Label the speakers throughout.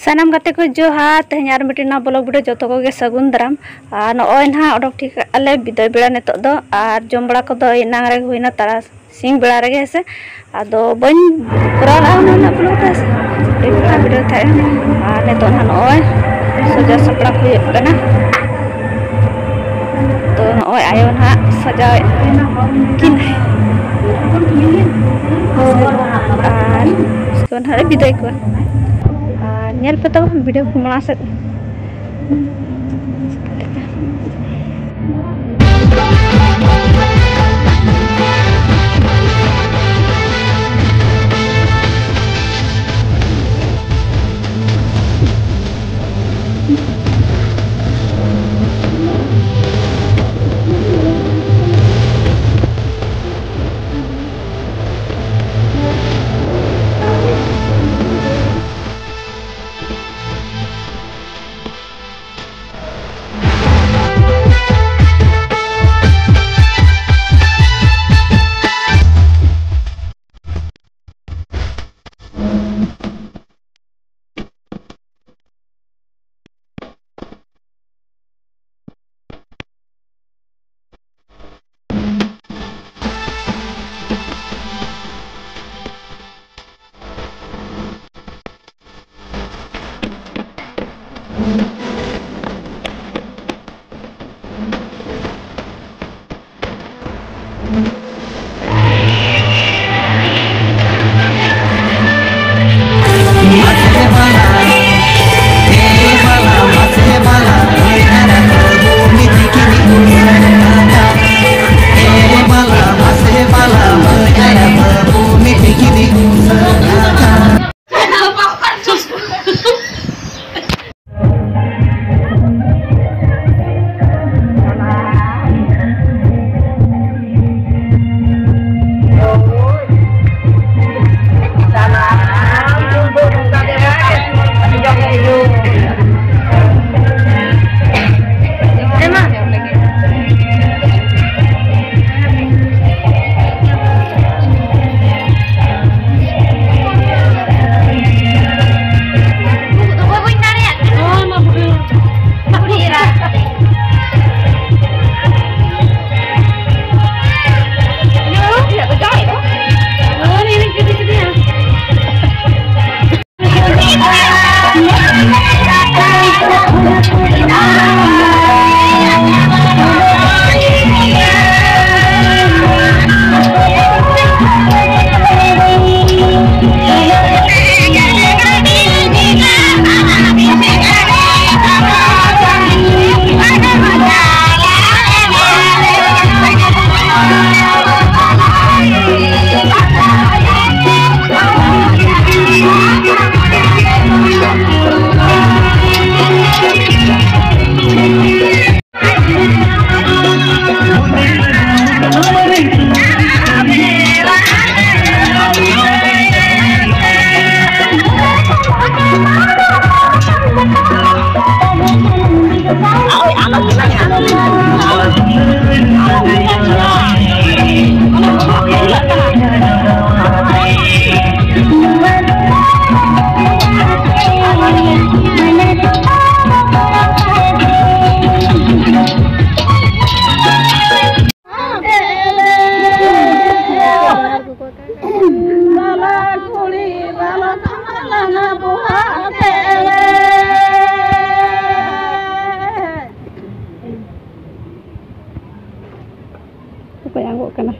Speaker 1: सानाम गाते को जोहार तेहन आर मिटिना ब्लॉग वीडियो जो को गे सगुन दाराम और नय ना ओडक ठीक आले विदाय बेड़ा नितो दो और जम बड़ा को दो नांग रे हुइना तारा सिंग बेड़ा रे हेसे आदो बन पुरा ना ब्लॉग रे बेड़ा वीडियो थाय और नितो ना नय सजा सपड़ा हुई कना तो नय आयो ना सजा किन और इसको ना विदाय को nyel peto video kumalaset apa yang gua kena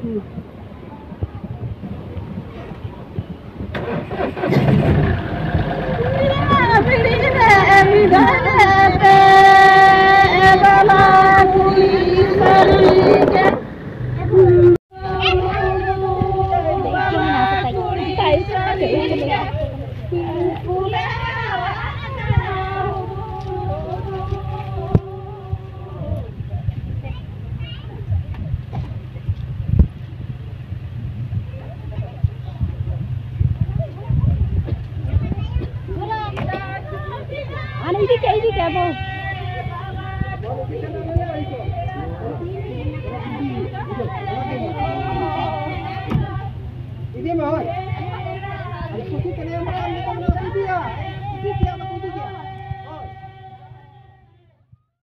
Speaker 1: ini kayak apa? Ini mau